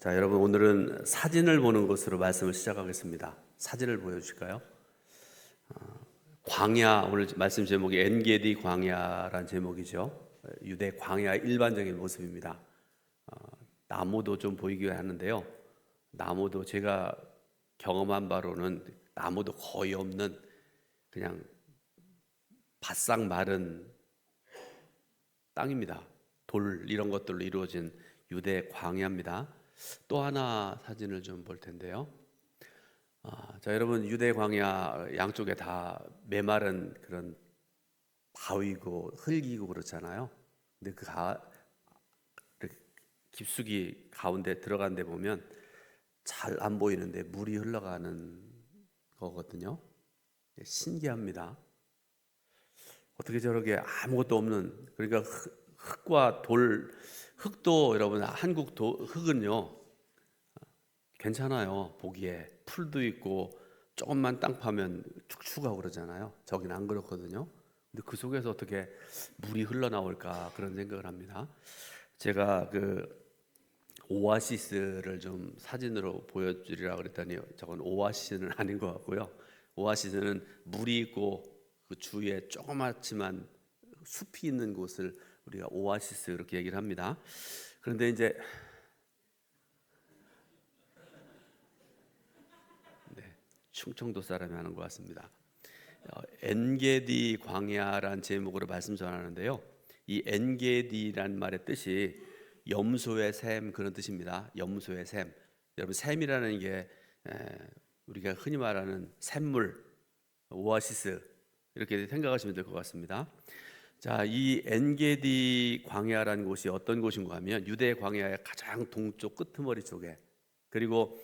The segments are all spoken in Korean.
자, 여러분 오늘은 사진을 보는 것으로 말씀을 시작하겠습니다. 사진을 보여주실까요? 광야, 오늘 말씀 제목이 엔게디 광야란 제목이죠. 유대 광야의 일반적인 모습입니다. 나무도 좀 보이긴 하는데요. 나무도 제가 경험한 바로는 나무도 거의 없는 그냥 바싹 마른 땅입니다. 돌 이런 것들로 이루어진 유대 광야입니다. 또 하나 사진을 좀 볼 텐데요. 자, 여러분 유대 광야 양쪽에 다 메마른 그런 바위고 흙이고 그렇잖아요. 근데 이렇게 깊숙이 가운데 들어간 데 보면 잘 안 보이는데 물이 흘러가는 거거든요. 신기합니다. 어떻게 저렇게 아무것도 없는, 그러니까 흙과 돌, 흙도 여러분 한국 흙은요 괜찮아요. 보기에 풀도 있고 조금만 땅 파면 축축하고 그러잖아요. 저긴 안 그렇거든요. 근데 그 속에서 어떻게 물이 흘러나올까 그런 생각을 합니다. 제가 그 오아시스를 좀 사진으로 보여주리라 그랬더니 저건 오아시스는 아닌 것 같고요. 오아시스는 물이 있고 그 주위에 조그맣지만 숲이 있는 곳을 우리가 오아시스 이렇게 얘기를 합니다. 그런데 이제 충청도 사람이 하는 것 같습니다. 엔게디 광야란 제목으로 말씀 전하는데요. 이 엔게디란 말의 뜻이 염소의 샘 그런 뜻입니다. 염소의 샘. 여러분 샘이라는 게 우리가 흔히 말하는 샘물, 오아시스 이렇게 생각하시면 될 것 같습니다. 자, 이 엔게디 광야라는 곳이 어떤 곳인가 하면 유대 광야의 가장 동쪽 끄트머리 쪽에, 그리고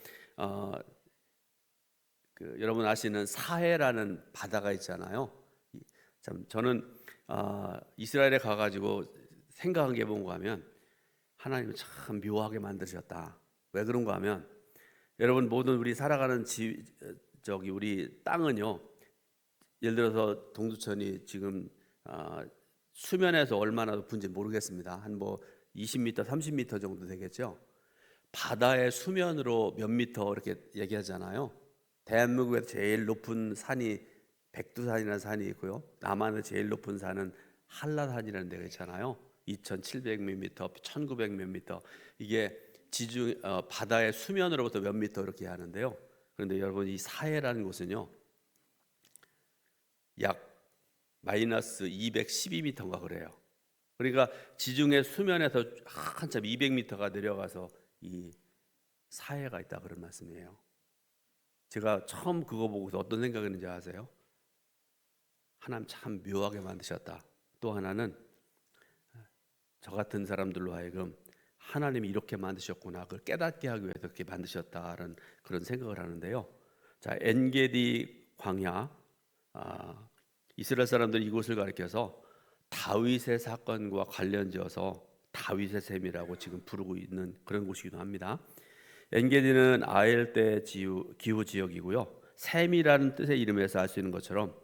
여러분 아시는 사해라는 바다가 있잖아요. 참 저는 이스라엘에 가가지고 생각한 게 뭔가 하면 하나님은 참 묘하게 만드셨다. 왜 그런가 하면 여러분 모든 우리 살아가는 우리 땅은요. 예를 들어서 동두천이 지금 수면에서 얼마나 높은지 모르겠습니다. 한 뭐 20m, 30m 정도 되겠죠. 바다의 수면으로 몇 미터 이렇게 얘기하잖아요. 대한민국에서 제일 높은 산이 백두산이라는 산이 있고요. 남한의 제일 높은 산은 한라산이라는 데가 있잖아요. 2,700 몇 미터, 1,900 몇 미터. 이게 바다의 수면으로부터 몇 미터 이렇게 하는데요. 그런데 여러분 이 사해라는 곳은요. 약 마이너스 212m인가 그래요. 그러니까 지중해 수면에서 한참 200m가 내려가서 이 사해가 있다 그런 말씀이에요. 제가 처음 그거 보고서 어떤 생각했는지 아세요? 하나님 참 묘하게 만드셨다. 또 하나는 저 같은 사람들로 하여금 하나님이 이렇게 만드셨구나 그걸 깨닫게 하기 위해서 그렇게 만드셨다는 그런 생각을 하는데요. 자, 엔게디 광야, 이스라엘 사람들이 이곳을 가리켜서 다윗의 사건과 관련지어서 다윗의 샘이라고 지금 부르고 있는 그런 곳이기도 합니다. 엔게디는 아엘대 기후 지역이고요. 샘이라는 뜻의 이름에서 알 수 있는 것처럼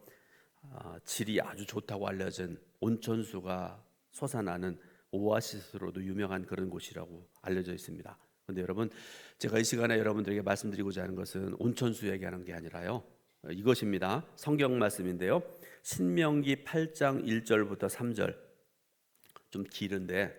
질이 아주 좋다고 알려진 온천수가 솟아나는 오아시스로도 유명한 그런 곳이라고 알려져 있습니다. 그런데 여러분, 제가 이 시간에 여러분들에게 말씀드리고자 하는 것은 온천수 얘기하는 게 아니라요. 이것입니다. 성경 말씀인데요. 신명기 8장 1절부터 3절, 좀 길은데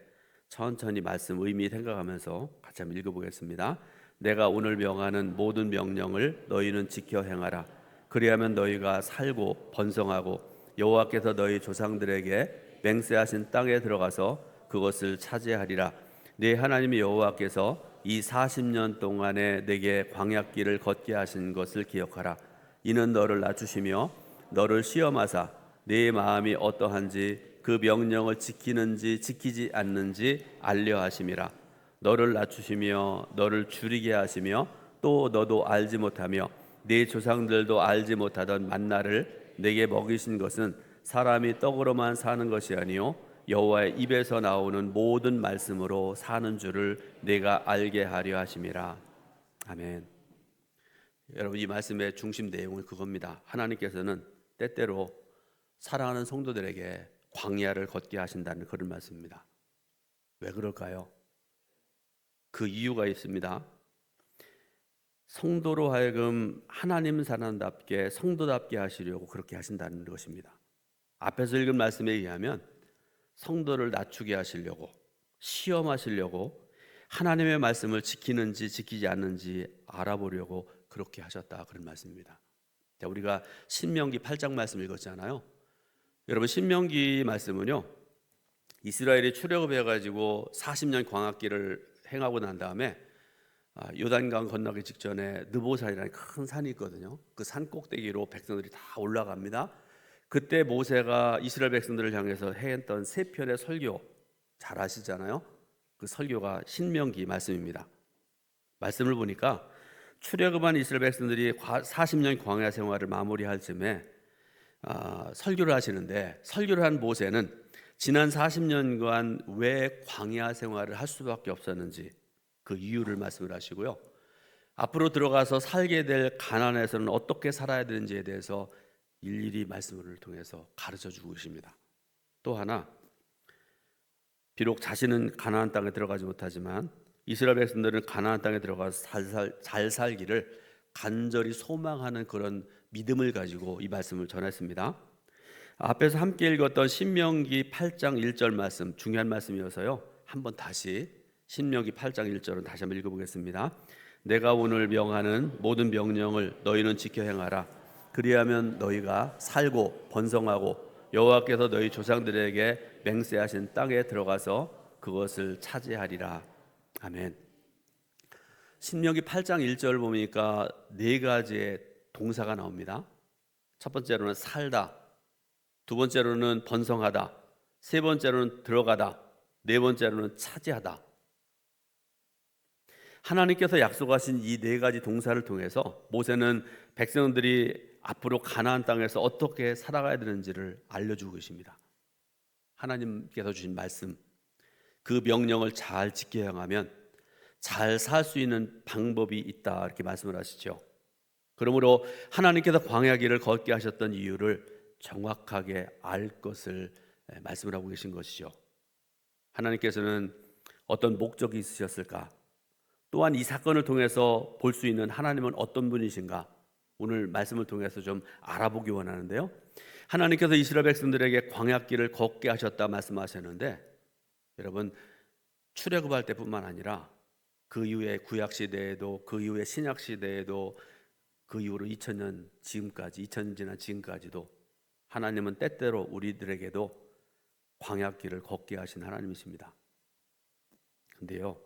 천천히 말씀 의미 생각하면서 같이 한번 읽어보겠습니다. 내가 오늘 명하는 모든 명령을 너희는 지켜 행하라. 그리하면 너희가 살고 번성하고 여호와께서 너희 조상들에게 맹세하신 땅에 들어가서 그것을 차지하리라. 네 하나님 여호와께서 이 40년 동안에 내게 광야길을 걷게 하신 것을 기억하라. 이는 너를 낮추시며 너를 시험하사 네 마음이 어떠한지 그 명령을 지키는지 지키지 않는지 알려 하심이라. 너를 낮추시며 너를 줄이게 하시며 또 너도 알지 못하며 네 조상들도 알지 못하던 만나를 내게 먹이신 것은 사람이 떡으로만 사는 것이 아니요 여호와의 입에서 나오는 모든 말씀으로 사는 줄을 내가 알게 하려 하심이라. 아멘. 여러분 이 말씀의 중심 내용은 그겁니다. 하나님께서는 때때로 사랑하는 성도들에게 광야를 걷게 하신다는 그런 말씀입니다. 왜 그럴까요? 그 이유가 있습니다. 성도로 하여금 하나님 사람답게 성도답게 하시려고 그렇게 하신다는 것입니다. 앞에서 읽은 말씀에 의하면 성도를 낮추게 하시려고, 시험하시려고, 하나님의 말씀을 지키는지 지키지 않는지 알아보려고 그렇게 하셨다, 그런 말씀입니다. 자, 우리가 신명기 8장 말씀 읽었잖아요. 여러분, 신명기 말씀은요, 이스라엘이 출애굽해 가지고 40년 광야길을 행하고 난 다음에 요단강 건너기 직전에 느보산이라는 큰 산이 있거든요. 그 산 꼭대기로 백성들이 다 올라갑니다. 그때 모세가 이스라엘 백성들을 향해서 했던 세 편의 설교, 잘 아시잖아요. 그 설교가 신명기 말씀입니다. 말씀을 보니까 출애굽한 이스라엘 백성들이 40년 광야 생활을 마무리할 즈음에 설교를 하시는데, 설교를 한 모세는 지난 40년간 왜 광야 생활을 할 수밖에 없었는지 그 이유를 말씀을 하시고요, 앞으로 들어가서 살게 될 가나안에서는 어떻게 살아야 되는지에 대해서 일일이 말씀을 통해서 가르쳐 주고 계십니다. 또 하나, 비록 자신은 가나안 땅에 들어가지 못하지만 이스라엘 백성들은 가나안 땅에 들어가서 잘 살기를 간절히 소망하는 그런 믿음을 가지고 이 말씀을 전했습니다. 앞에서 함께 읽었던 신명기 8장 1절 말씀, 중요한 말씀이어서요, 한번 다시 신명기 8장 1절은 다시 한번 읽어보겠습니다. 내가 오늘 명하는 모든 명령을 너희는 지켜 행하라. 그리하면 너희가 살고 번성하고 여호와께서 너희 조상들에게 맹세하신 땅에 들어가서 그것을 차지하리라. 아멘. 신명기 8장 1절 보니까 네 가지의 동사가 나옵니다. 첫 번째로는 살다, 두 번째로는 번성하다, 세 번째로는 들어가다, 네 번째로는 차지하다. 하나님께서 약속하신 이 네 가지 동사를 통해서 모세는 백성들이 앞으로 가나안 땅에서 어떻게 살아가야 되는지를 알려주고 계십니다. 하나님께서 주신 말씀, 그 명령을 잘 지켜 행하면 잘 살 수 있는 방법이 있다, 이렇게 말씀을 하시죠. 그러므로 하나님께서 광야길을 걷게 하셨던 이유를 정확하게 알 것을 말씀을 하고 계신 것이죠. 하나님께서는 어떤 목적이 있으셨을까? 또한 이 사건을 통해서 볼 수 있는 하나님은 어떤 분이신가? 오늘 말씀을 통해서 좀 알아보기 원하는데요, 하나님께서 이스라엘 백성들에게 광야길을 걷게 하셨다 말씀하셨는데, 여러분, 출애굽할 때뿐만 아니라 그 이후에 구약 시대에도, 그 이후에 신약 시대에도, 그 이후로 2000년 지금까지, 2000년 지난 지금까지도 하나님은 때때로 우리들에게도 광야길을 걷게 하신 하나님이십니다. 근데요,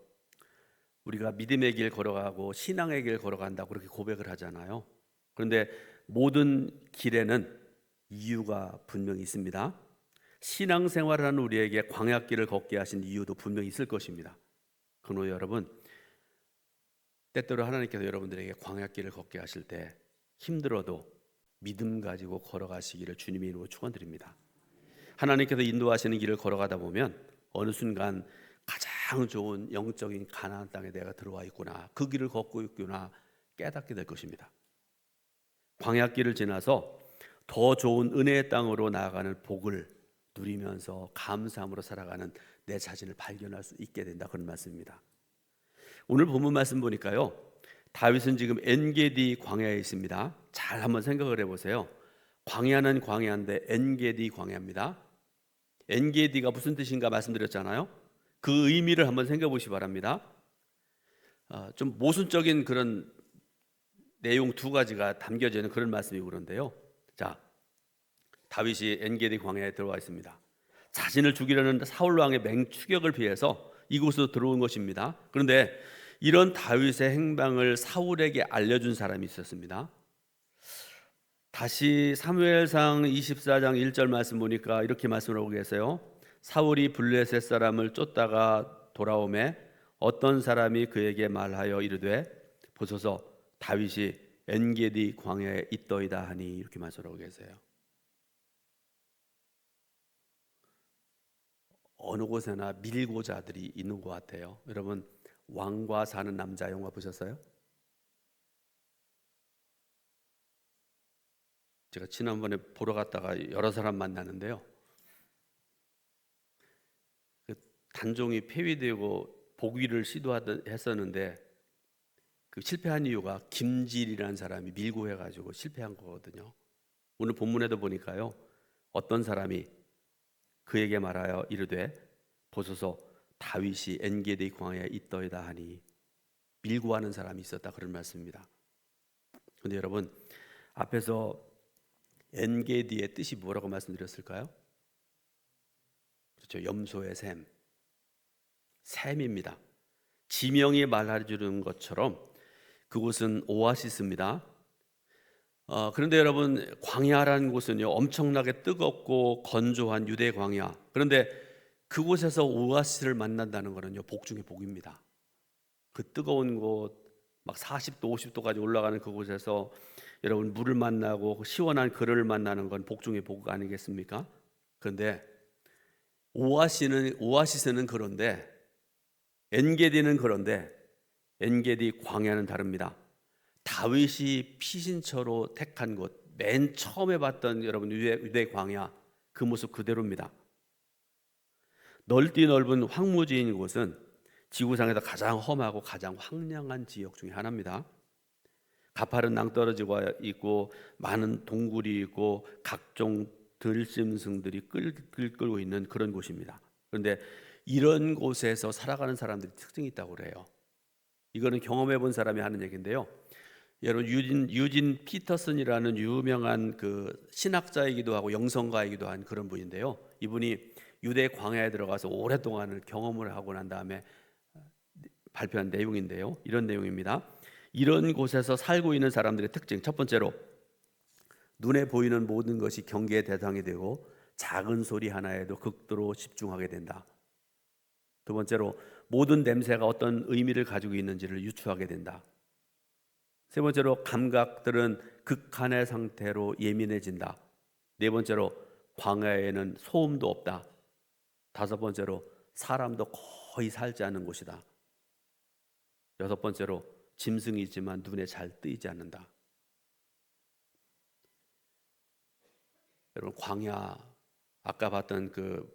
우리가 믿음의 길 걸어가고 신앙의 길 걸어간다고 그렇게 고백을 하잖아요. 그런데 모든 길에는 이유가 분명히 있습니다. 신앙생활을 하는 우리에게 광야길을 걷게 하신 이유도 분명히 있을 것입니다. 그러므로 여러분, 때때로 하나님께서 여러분들에게 광야길을 걷게 하실 때 힘들어도 믿음 가지고 걸어가시기를 주님의 이름으로 축원드립니다. 하나님께서 인도하시는 길을 걸어가다 보면 어느 순간 가장 좋은 영적인 가나안 땅에 내가 들어와 있구나, 그 길을 걷고 있구나 깨닫게 될 것입니다. 광야길을 지나서 더 좋은 은혜의 땅으로 나아가는 복을 누리면서 감사함으로 살아가는 내 자신을 발견할 수 있게 된다, 그런 말씀입니다. 오늘 본문 말씀 보니까요, 다윗은 지금 엔게디 광야에 있습니다. 잘 한번 생각을 해보세요. 광야는 광야인데 엔게디 광야입니다. 엔게디가 무슨 뜻인가 말씀드렸잖아요. 그 의미를 한번 생각해 보시기 바랍니다. 좀 모순적인 그런 내용 두 가지가 담겨져 있는 그런 말씀이고 그런데요. 자, 다윗이 엔게디 광야에 들어와 있습니다. 자신을 죽이려는 사울 왕의 맹추격을 피해서 이곳으로 들어온 것입니다. 그런데 이런 다윗의 행방을 사울에게 알려준 사람이 있었습니다. 다시 사무엘상 24장 1절 말씀 보니까 이렇게 말씀을 하고 계세요. 사울이 블레셋 사람을 쫓다가 돌아오매 어떤 사람이 그에게 말하여 이르되 보소서 다윗이 엔게디 광야에 있더이다 하니, 이렇게 말씀하고 계세요. 어느 곳에나 밀고자들이 있는 것 같아요. 여러분, 왕과 사는 남자 영화 보셨어요? 제가 지난번에 보러 갔다가 여러 사람 만나는데요, 그 단종이 폐위되고 복위를 했었는데 그 실패한 이유가 김질이라는 사람이 밀고 해가지고 실패한 거거든요. 오늘 본문에도 보니까요, 어떤 사람이 그에게 말하여 이르되 보소서 다윗이 엔게디 광야에 있더이다 하니 밀고 하는 사람이 있었다, 그런 말씀입니다. 그런데 여러분, 앞에서 엔게디의 뜻이 뭐라고 말씀드렸을까요? 그렇죠, 염소의 샘입니다. 지명이 말해주는 것처럼 그곳은 오아시스입니다. 그런데 여러분, 광야라는 곳은요, 엄청나게 뜨겁고 건조한 유대 광야. 그런데 그곳에서 오아시스를 만난다는 것은요, 복 중에 복입니다. 그 뜨거운 곳, 막 40도, 50도까지 올라가는 그곳에서 여러분 물을 만나고 시원한 그를 만나는 건 복 중에 복 아니겠습니까? 그런데 오아시스는 그런데 엔게디는 그런데 엔게디 광야는 다릅니다. 다윗이 피신처로 택한 곳, 맨 처음에 봤던 여러분 유대 광야, 그 모습 그대로입니다. 넓디 넓은 황무지인 곳은 지구상에서 가장 험하고 가장 황량한 지역 중에 하나입니다. 가파른 낭떠러지가 있고 많은 동굴이 있고 각종 들짐승들이 끌고 있는 그런 곳입니다. 그런데 이런 곳에서 살아가는 사람들이 특징이 있다고 그래요. 이거는 경험해 본 사람이 하는 얘기인데요. 여러분, 유진 피터슨이라는 유명한 그 신학자이기도 하고 영성가이기도 한 그런 분인데요. 이분이 유대 광야에 들어가서 오랫동안을 경험을 하고 난 다음에 발표한 내용인데요. 이런 내용입니다. 이런 곳에서 살고 있는 사람들의 특징, 첫 번째로 눈에 보이는 모든 것이 경계의 대상이 되고 작은 소리 하나에도 극도로 집중하게 된다. 두 번째로 모든 냄새가 어떤 의미를 가지고 있는지를 유추하게 된다. 세 번째로 감각들은 극한의 상태로 예민해진다. 네 번째로 광야에는 소음도 없다. 다섯 번째로 사람도 거의 살지 않는 곳이다. 여섯 번째로 짐승이 있지만 눈에 잘 띄지 않는다. 여러분, 광야 아까 봤던 그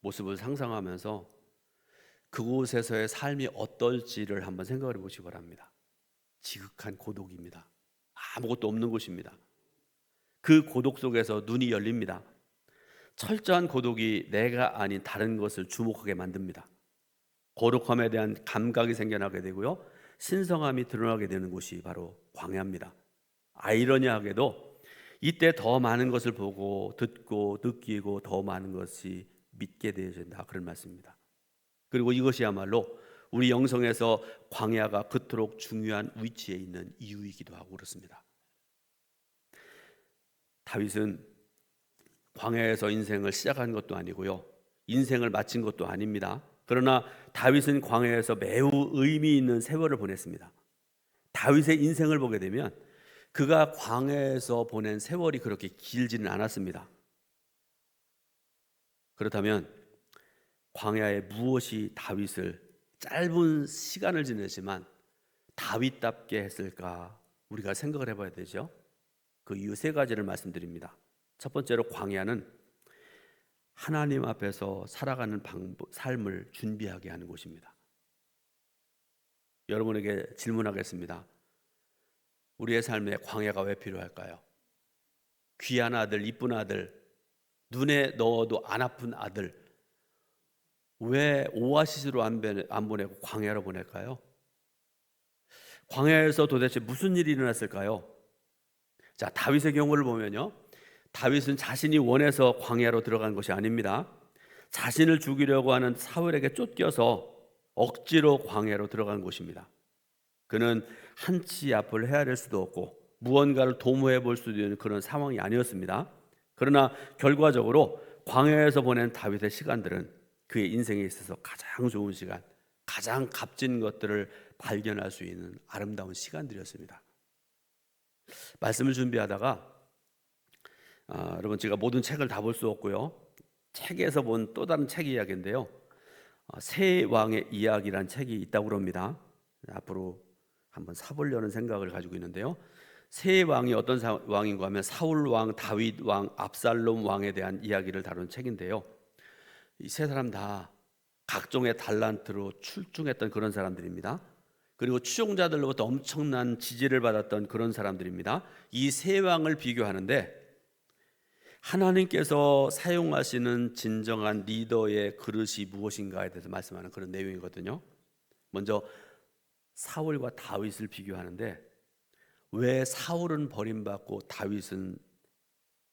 모습을 상상하면서 그곳에서의 삶이 어떨지를 한번 생각해 보시기 바랍니다. 지극한 고독입니다. 아무것도 없는 곳입니다. 그 고독 속에서 눈이 열립니다. 철저한 고독이 내가 아닌 다른 것을 주목하게 만듭니다. 거룩함에 대한 감각이 생겨나게 되고요, 신성함이 드러나게 되는 곳이 바로 광야입니다. 아이러니하게도 이때 더 많은 것을 보고 듣고 느끼고 더 많은 것이 믿게 되어진다, 그런 말씀입니다. 그리고 이것이야말로 우리 영성에서 광야가 그토록 중요한 위치에 있는 이유이기도 하고 그렇습니다. 다윗은 광야에서 인생을 시작한 것도 아니고요, 인생을 마친 것도 아닙니다. 그러나 다윗은 광야에서 매우 의미 있는 세월을 보냈습니다. 다윗의 인생을 보게 되면 그가 광야에서 보낸 세월이 그렇게 길지는 않았습니다. 그렇다면 광야에 무엇이 다윗을 짧은 시간을 지내지만 다윗답게 했을까, 우리가 생각을 해봐야 되죠. 그 이유 세 가지를 말씀드립니다. 첫 번째로, 광야는 하나님 앞에서 살아가는 삶을 준비하게 하는 곳입니다. 여러분에게 질문하겠습니다. 우리의 삶에 광야가 왜 필요할까요? 귀한 아들, 이쁜 아들, 눈에 넣어도 안 아픈 아들, 왜 오아시스로 안 보내고 광야로 보낼까요? 광야에서 도대체 무슨 일이 일어났을까요? 자, 다윗의 경우를 보면요, 다윗은 자신이 원해서 광야로 들어간 것이 아닙니다. 자신을 죽이려고 하는 사울에게 쫓겨서 억지로 광야로 들어간 곳입니다. 그는 한치 앞을 헤아릴 수도 없고 무언가를 도모해 볼 수도 있는 그런 상황이 아니었습니다. 그러나 결과적으로 광야에서 보낸 다윗의 시간들은 그의 인생에 있어서 가장 좋은 시간, 가장 값진 것들을 발견할 수 있는 아름다운 시간들이었습니다. 말씀을 준비하다가 여러분, 제가 모든 책을 다 볼 수 없고요, 책에서 본 또 다른 책 이야기인데요, 새 왕의 이야기란 책이 있다고 그럽니다. 앞으로 한번 사보려는 생각을 가지고 있는데요, 새 왕이 어떤 왕인가 하면 사울 왕, 다윗 왕, 압살롬 왕에 대한 이야기를 다룬 책인데요, 이 세 사람 다 각종의 달란트로 출중했던 그런 사람들입니다. 그리고 추종자들로부터 엄청난 지지를 받았던 그런 사람들입니다. 이 세 왕을 비교하는데 하나님께서 사용하시는 진정한 리더의 그릇이 무엇인가에 대해서 말씀하는 그런 내용이거든요. 먼저 사울과 다윗을 비교하는데 왜 사울은 버림받고 다윗은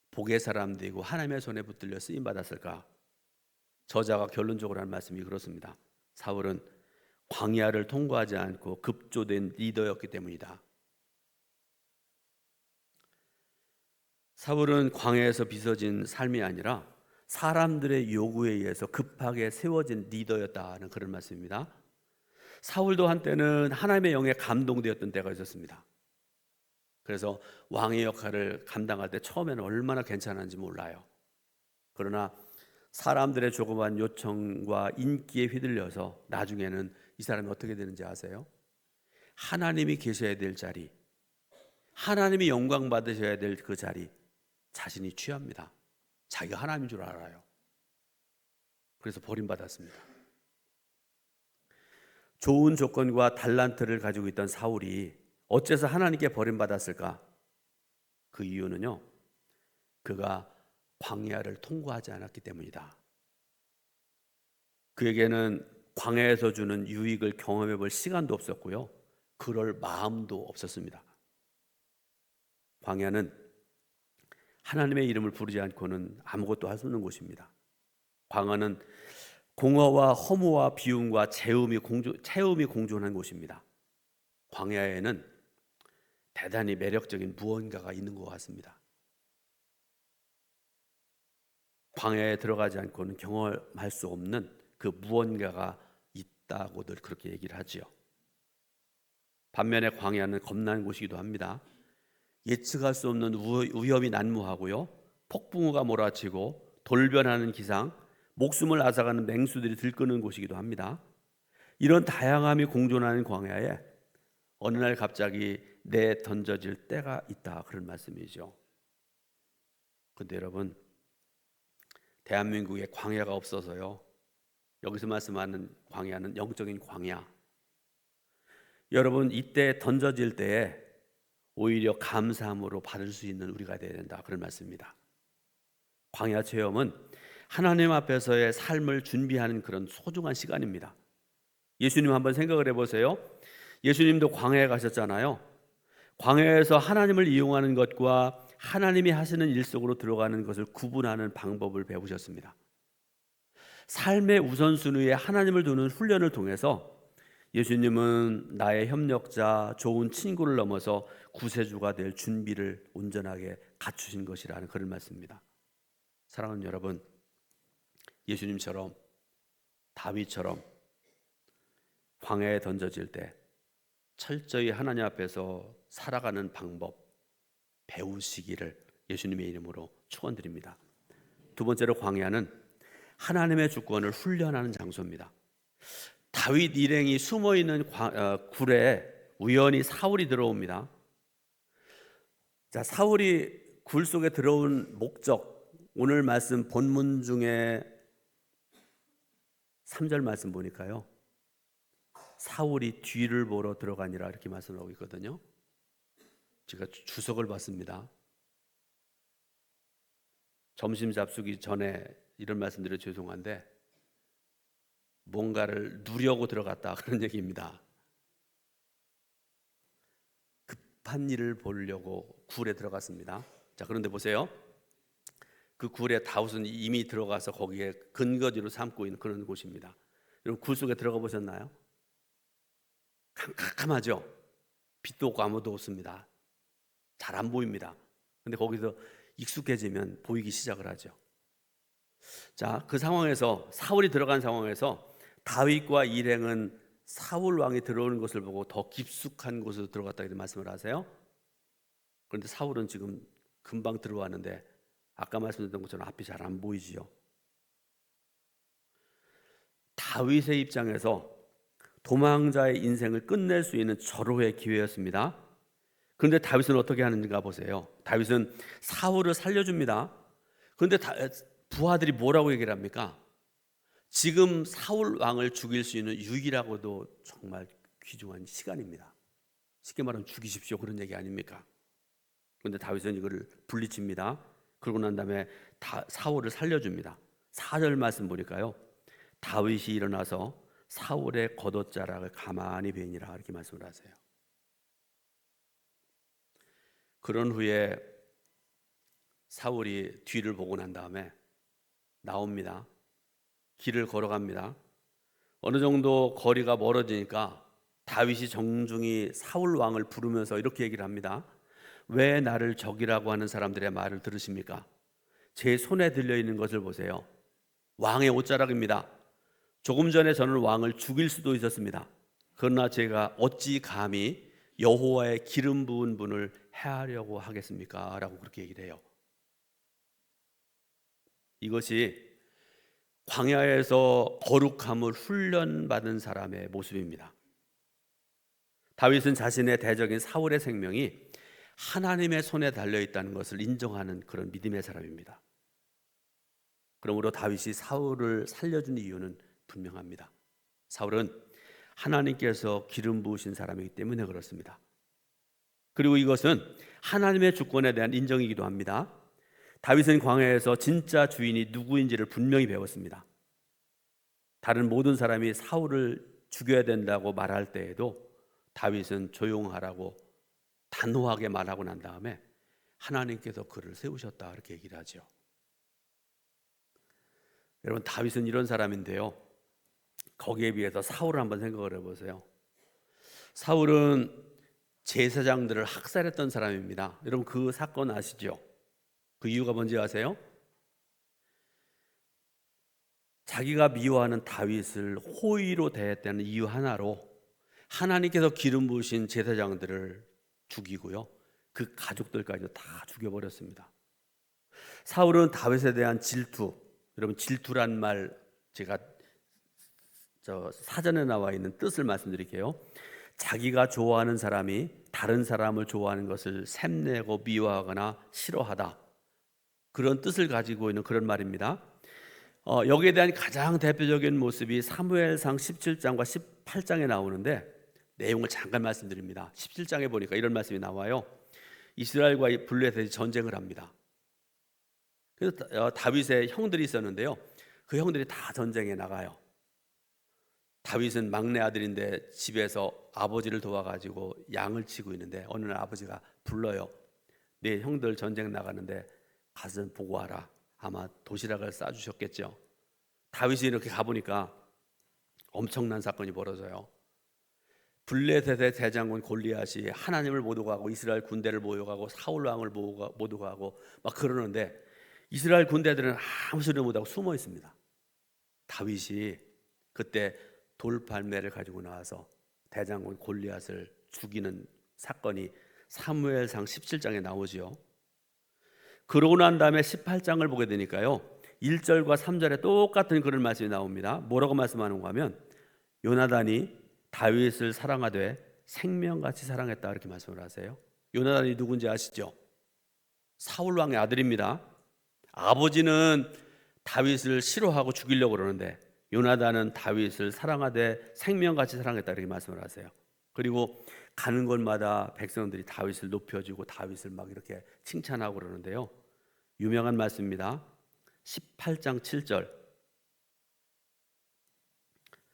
복의 사람 되고 하나님의 손에 붙들려 쓰임 받았을까? 저자가 결론적으로 하는 말씀이 그렇습니다. 사울은 광야를 통과하지 않고 급조된 리더였기 때문이다. 사울은 광야에서 빚어진 삶이 아니라 사람들의 요구에 의해서 급하게 세워진 리더였다는 그런 말씀입니다. 사울도 한때는 하나님의 영에 감동되었던 때가 있었습니다. 그래서 왕의 역할을 감당할 때 처음에는 얼마나 괜찮은지 몰라요. 그러나 사람들의 조그만 요청과 인기에 휘둘려서 나중에는 이 사람이 어떻게 되는지 아세요? 하나님이 계셔야 될 자리, 하나님이 영광 받으셔야 될 그 자리 자신이 취합니다. 자기가 하나님인 줄 알아요. 그래서 버림받았습니다. 좋은 조건과 달란트를 가지고 있던 사울이 어째서 하나님께 버림받았을까? 그 이유는요, 그가 광야를 통과하지 않았기 때문이다. 그에게는 광야에서 주는 유익을 경험해 볼 시간도 없었고요, 그럴 마음도 없었습니다. 광야는 하나님의 이름을 부르지 않고는 아무것도 할 수 없는 곳입니다. 광야는 공허와 허무와 비움과 체험이 공존한 곳입니다. 광야에는 대단히 매력적인 무언가가 있는 것 같습니다. 광야에 들어가지 않고는 경험할 수 없는 그 무언가가 있다고들 그렇게 얘기를 하지요. 반면에 광야는 겁나는 곳이기도 합니다. 예측할 수 없는 위험이 난무하고요, 폭풍우가 몰아치고 돌변하는 기상, 목숨을 앗아가는 맹수들이 들끓는 곳이기도 합니다. 이런 다양함이 공존하는 광야에 어느 날 갑자기 내던져질 때가 있다, 그런 말씀이죠. 그런데 여러분, 대한민국에 광야가 없어서요, 여기서 말씀하는 광야는 영적인 광야. 여러분, 이때 던져질 때에 오히려 감사함으로 받을 수 있는 우리가 되어야 된다, 그런 말씀입니다. 광야 체험은 하나님 앞에서의 삶을 준비하는 그런 소중한 시간입니다. 예수님 한번 생각을 해보세요. 예수님도 광야에 가셨잖아요. 광야에서 하나님을 이용하는 것과 하나님이 하시는 일 속으로 들어가는 것을 구분하는 방법을 배우셨습니다. 삶의 우선순위에 하나님을 두는 훈련을 통해서 예수님은 나의 협력자, 좋은 친구를 넘어서 구세주가 될 준비를 온전하게 갖추신 것이라는 그런 말씀입니다. 사랑하는 여러분, 예수님처럼 다윗처럼 광야에 던져질 때 철저히 하나님 앞에서 살아가는 방법 배우시기를 예수님의 이름으로 축원드립니다. 두 번째로, 광야는 하나님의 주권을 훈련하는 장소입니다. 다윗 일행이 숨어있는 굴에 우연히 사울이 들어옵니다. 자, 사울이 굴 속에 들어온 목적, 오늘 말씀 본문 중에 3절 말씀 보니까요, 사울이 뒤를 보러 들어가니라 이렇게 말씀하고 있거든요. 제가 주석을 봤습니다. 점심 잡수기 전에 이런 말씀드려 죄송한데 뭔가를 누려고 들어갔다, 그런 얘기입니다. 급한 일을 보려고 굴에 들어갔습니다. 자, 그런데 보세요. 그 굴에 다윗은 이미 들어가서 거기에 근거지로 삼고 있는 그런 곳입니다. 여러분, 굴 속에 들어가 보셨나요? 캄캄하죠? 빛도 없고 아무도 없습니다. 잘 안 보입니다. 근데 거기서 익숙해지면 보이기 시작을 하죠. 자, 그 상황에서, 사울이 들어간 상황에서 다윗과 일행은 사울 왕이 들어오는 것을 보고 더 깊숙한 곳으로 들어갔다 이렇게 말씀을 하세요. 그런데 사울은 지금 금방 들어왔는데 아까 말씀드렸던 것처럼 앞이 잘 안 보이지요. 다윗의 입장에서 도망자의 인생을 끝낼 수 있는 절호의 기회였습니다. 그런데 다윗은 어떻게 하는가 보세요. 다윗은 사울을 살려줍니다. 그런데 부하들이 뭐라고 얘기를 합니까? 지금 사울 왕을 죽일 수 있는 유일하고도 정말 귀중한 시간입니다. 쉽게 말하면 죽이십시오 그런 얘기 아닙니까? 그런데 다윗은 이거를 분리칩니다. 그러고 난 다음에 사울을 살려줍니다. 4절 말씀 보니까요, 다윗이 일어나서 사울의 겉옷자락을 가만히 베니라 이렇게 말씀을 하세요. 그런 후에 사울이 뒤를 보고 난 다음에 나옵니다. 길을 걸어갑니다. 어느 정도 거리가 멀어지니까 다윗이 정중히 사울 왕을 부르면서 이렇게 얘기를 합니다. 왜 나를 적이라고 하는 사람들의 말을 들으십니까? 제 손에 들려있는 것을 보세요. 왕의 옷자락입니다. 조금 전에 저는 왕을 죽일 수도 있었습니다. 그러나 제가 어찌 감히 여호와의 기름 부은 분을 해하려고 하겠습니까? 라고 그렇게 얘기를 해요. 이것이 광야에서 거룩함을 훈련받은 사람의 모습입니다. 다윗은 자신의 대적인 사울의 생명이 하나님의 손에 달려있다는 것을 인정하는 그런 믿음의 사람입니다. 그러므로 다윗이 사울을 살려준 이유는 분명합니다. 사울은 하나님께서 기름 부으신 사람이기 때문에 그렇습니다. 그리고 이것은 하나님의 주권에 대한 인정이기도 합니다. 다윗은 광야에서 진짜 주인이 누구인지를 분명히 배웠습니다. 다른 모든 사람이 사울을 죽여야 된다고 말할 때에도 다윗은 조용하라고 단호하게 말하고 난 다음에 하나님께서 그를 세우셨다 이렇게 얘기를 하죠. 여러분, 다윗은 이런 사람인데요, 거기에 비해서 사울을 한번 생각을 해보세요. 사울은 제사장들을 학살했던 사람입니다. 여러분 그 사건 아시죠? 그 이유가 뭔지 아세요? 자기가 미워하는 다윗을 호의로 대했다는 이유 하나로 하나님께서 기름 부으신 제사장들을 죽이고요, 그 가족들까지 다 죽여버렸습니다. 사울은 다윗에 대한 질투, 여러분 질투란 말 제가 사전에 나와 있는 뜻을 말씀드릴게요. 자기가 좋아하는 사람이 다른 사람을 좋아하는 것을 샘내고 미워하거나 싫어하다, 그런 뜻을 가지고 있는 그런 말입니다. 여기에 대한 가장 대표적인 모습이 사무엘상 17장과 18장에 나오는데 내용을 잠깐 말씀드립니다. 17장에 보니까 이런 말씀이 나와요. 이스라엘과 블레셋이 전쟁을 합니다. 그래서 다윗의 형들이 있었는데요, 그 형들이 다 전쟁에 나가요. 다윗은 막내 아들인데 집에서 아버지를 도와가지고 양을 치고 있는데 어느 날 아버지가 불러요. 네 형들 전쟁 나가는데 가서 보고 와라. 아마 도시락을 싸주셨겠죠. 다윗이 이렇게 가보니까 엄청난 사건이 벌어져요. 블레셋의 대장군 골리앗이 하나님을 모독하고 이스라엘 군대를 모욕하고 사울 왕을 모독하고 막 그러는데 이스라엘 군대들은 아무 소리 못하고 숨어 있습니다. 다윗이 그때 돌팔매를 가지고 나와서 대장군 골리앗을 죽이는 사건이 사무엘상 17장에 나오지요. 그러고 난 다음에 18장을 보게 되니까요, 1절과 3절에 똑같은 그런 말씀이 나옵니다. 뭐라고 말씀하는가 하면 요나단이 다윗을 사랑하되 생명같이 사랑했다 이렇게 말씀을 하세요. 요나단이 누군지 아시죠? 사울 왕의 아들입니다. 아버지는 다윗을 싫어하고 죽이려고 그러는데 요나단은 다윗을 사랑하되 생명같이 사랑했다 이렇게 말씀을 하세요. 그리고 가는 곳마다 백성들이 다윗을 높여주고 다윗을 막 이렇게 칭찬하고 그러는데요, 유명한 말씀입니다. 18장 7절,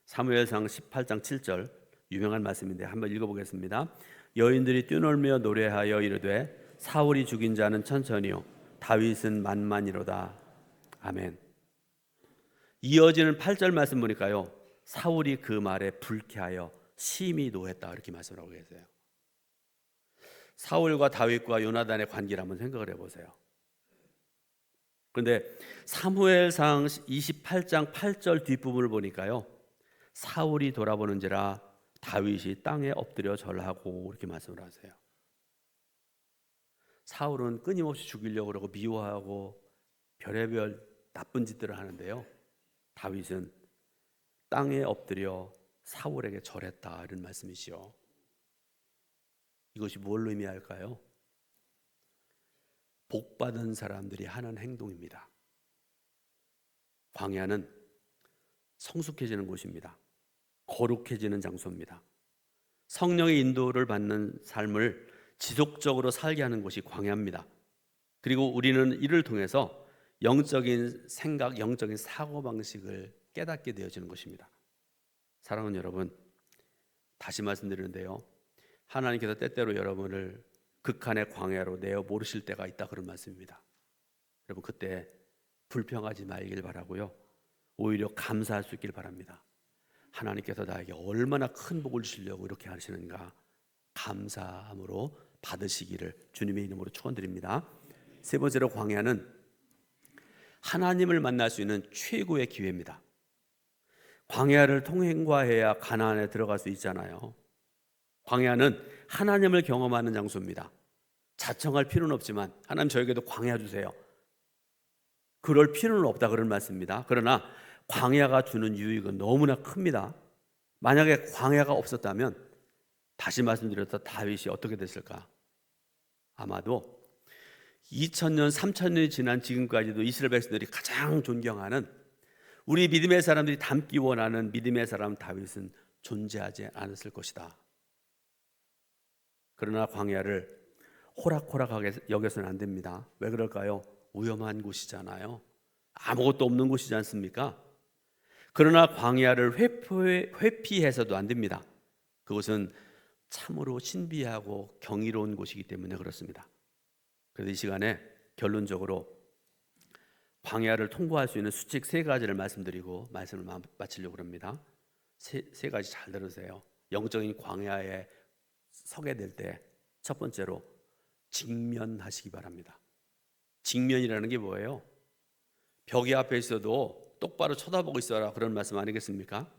사무엘상 18장 7절 유명한 말씀인데 한번 읽어보겠습니다. 여인들이 뛰놀며 노래하여 이르되 사울이 죽인 자는 천천히요 다윗은 만만이로다. 아멘. 이어지는 8절 말씀 보니까요, 사울이 그 말에 불쾌하여 심히 노했다 이렇게 말씀하고 계세요. 사울과 다윗과 요나단의 관계를 한번 생각을 해보세요. 그런데 사무엘상 28장 8절 뒷부분을 보니까요, 사울이 돌아보는지라 다윗이 땅에 엎드려 절하고 이렇게 말씀을 하세요. 사울은 끊임없이 죽이려고 그러고 미워하고 별의별 나쁜 짓들을 하는데요, 다윗은 땅에 엎드려 사울에게 절했다 이런 말씀이시요. 이것이 뭘 의미할까요? 복받은 사람들이 하는 행동입니다. 광야는 성숙해지는 곳입니다. 거룩해지는 장소입니다. 성령의 인도를 받는 삶을 지속적으로 살게 하는 곳이 광야입니다. 그리고 우리는 이를 통해서 영적인 생각, 영적인 사고방식을 깨닫게 되어지는 것입니다. 사랑하는 여러분, 다시 말씀드리는데요, 하나님께서 때때로 여러분을 극한의 광야로 내어 모르실 때가 있다, 그런 말씀입니다. 여러분, 그때 불평하지 말길 바라고요, 오히려 감사할 수 있길 바랍니다. 하나님께서 나에게 얼마나 큰 복을 주시려고 이렇게 하시는가, 감사함으로 받으시기를 주님의 이름으로 축원드립니다. 세 번째로, 광야는 하나님을 만날 수 있는 최고의 기회입니다. 광야를 통행과해야 가나안에 들어갈 수 있잖아요. 광야는 하나님을 경험하는 장소입니다. 자청할 필요는 없지만 하나님, 저에게도 광야 주세요, 그럴 필요는 없다, 그런 말씀입니다. 그러나 광야가 주는 유익은 너무나 큽니다. 만약에 광야가 없었다면, 다시 말씀드렸던 다윗이 어떻게 됐을까? 아마도 2000년, 3000년이 지난 지금까지도 이스라엘 백성들이 가장 존경하는, 우리 믿음의 사람들이 닮기 원하는 믿음의 사람 다윗은 존재하지 않았을 것이다. 그러나 광야를 호락호락하게 여겨서는 안 됩니다. 왜 그럴까요? 위험한 곳이잖아요. 아무것도 없는 곳이지 않습니까? 그러나 광야를 회피해서도 안 됩니다. 그것은 참으로 신비하고 경이로운 곳이기 때문에 그렇습니다. 그래서 이 시간에 결론적으로 광야를 통과할 수 있는 수칙 세 가지를 말씀드리고 말씀을 마치려고 합니다. 세 가지 잘 들으세요. 영적인 광야에 서게 될 때 첫 번째로, 직면하시기 바랍니다. 직면이라는 게 뭐예요? 벽이 앞에 있어도 똑바로 쳐다보고 있어라, 그런 말씀 아니겠습니까?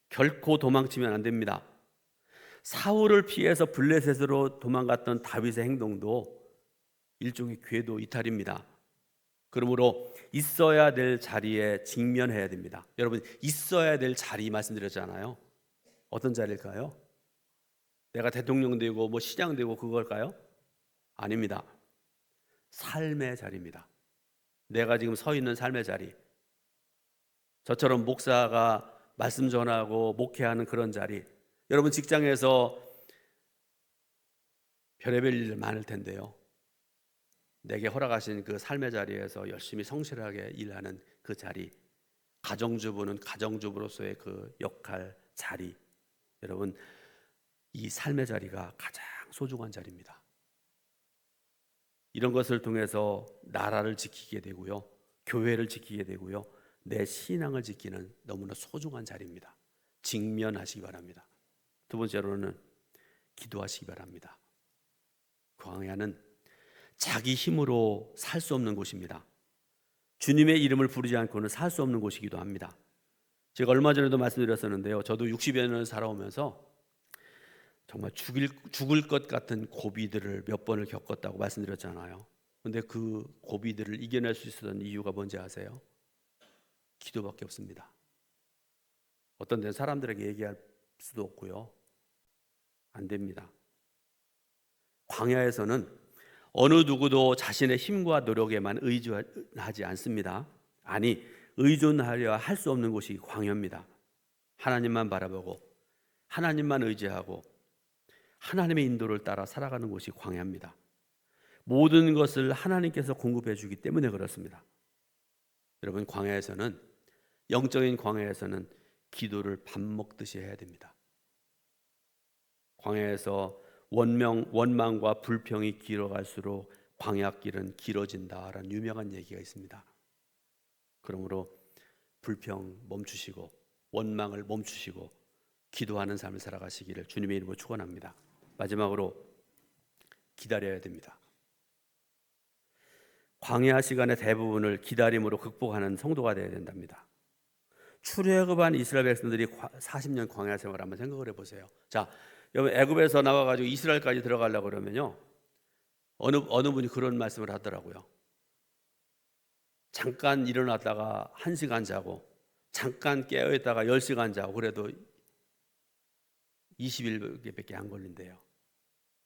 결코 도망치면 안 됩니다. 사울을 피해서 블레셋으로 도망갔던 다윗의 행동도 일종의 궤도 이탈입니다. 그러므로 있어야 될 자리에 직면해야 됩니다. 여러분, 있어야 될 자리 말씀드렸잖아요. 어떤 자리일까요? 내가 대통령 되고 뭐 시장 되고 그걸까요? 아닙니다. 삶의 자리입니다. 내가 지금 서 있는 삶의 자리, 저처럼 목사가 말씀 전하고 목회하는 그런 자리, 여러분 직장에서 별의별 일 많을 텐데요, 내게 허락하신 그 삶의 자리에서 열심히 성실하게 일하는 그 자리, 가정주부는 가정주부로서의 그 역할, 자리, 여러분 이 삶의 자리가 가장 소중한 자리입니다. 이런 것을 통해서 나라를 지키게 되고요, 교회를 지키게 되고요, 내 신앙을 지키는 너무나 소중한 자리입니다. 직면하시기 바랍니다. 두 번째로는 기도하시기 바랍니다. 광야는 자기 힘으로 살 수 없는 곳입니다. 주님의 이름을 부르지 않고는 살 수 없는 곳이기도 합니다. 제가 얼마 전에도 말씀드렸었는데요, 저도 60여 년을 살아오면서 정말 죽을 것 같은 고비들을 몇 번을 겪었다고 말씀드렸잖아요. 그런데 그 고비들을 이겨낼 수 있었던 이유가 뭔지 아세요? 기도밖에 없습니다. 어떤 데는 사람들에게 얘기할 수도 없고요, 안 됩니다. 광야에서는 어느 누구도 자신의 힘과 노력에만 의존하지 않습니다. 아니, 의존하려 할 수 없는 곳이 광야입니다. 하나님만 바라보고 하나님만 의지하고 하나님의 인도를 따라 살아가는 곳이 광야입니다. 모든 것을 하나님께서 공급해 주기 때문에 그렇습니다. 여러분, 광야에서는, 영적인 광야에서는 기도를 밥 먹듯이 해야 됩니다. 광야에서 원망과 불평이 길어갈수록 광야길은 길어진다라는 유명한 얘기가 있습니다. 그러므로 불평 멈추시고 원망을 멈추시고 기도하는 삶을 살아가시기를 주님의 이름으로 축원합니다. 마지막으로 기다려야 됩니다. 광야 시간의 대부분을 기다림으로 극복하는 성도가 되어야 된답니다. 출애굽한 이스라엘 백성들이 40년 광야 생활을 한번 생각을 해보세요. 자, 여러분 애굽에서 나와가지고 이스라엘까지 들어가려고 그러면요, 어느 분이 그런 말씀을 하더라고요. 잠깐 일어났다가 1시간 자고, 잠깐 깨어있다가 10시간 자고, 그래도 20일밖에 안 걸린대요.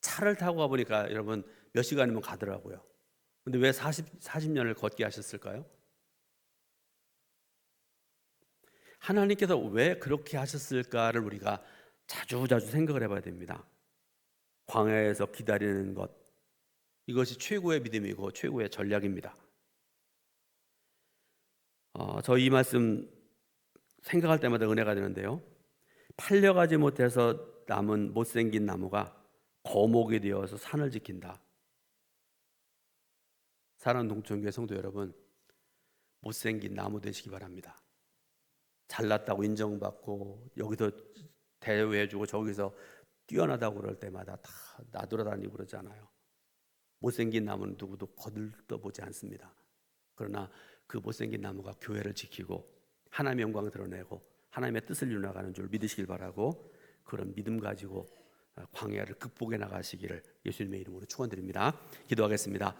차를 타고 가보니까 여러분 몇 시간이면 가더라고요. 근데 왜 40년을 걷게 하셨을까요? 하나님께서 왜 그렇게 하셨을까를 우리가 자주자주 생각을 해봐야 됩니다. 광야에서 기다리는 것, 이것이 최고의 믿음이고 최고의 전략입니다. 저 이 말씀 생각할 때마다 은혜가 되는데요. 팔려가지 못해서 남은 못생긴 나무가 거목이 되어서 산을 지킨다. 사랑하는 동천교회 성도 여러분, 못생긴 나무 되시기 바랍니다. 잘났다고 인정받고 여기서 대우해주고 저기서 뛰어나다고 그럴 때마다 다 나돌아다니고 그러잖아요. 못생긴 나무는 누구도 거들떠보지 않습니다. 그러나 그 못생긴 나무가 교회를 지키고 하나님의 영광을 드러내고 하나님의 뜻을 이루어가는 줄 믿으시길 바라고, 그런 믿음 가지고 광야를 극복해 나가시기를 예수님의 이름으로 축원드립니다. 기도하겠습니다.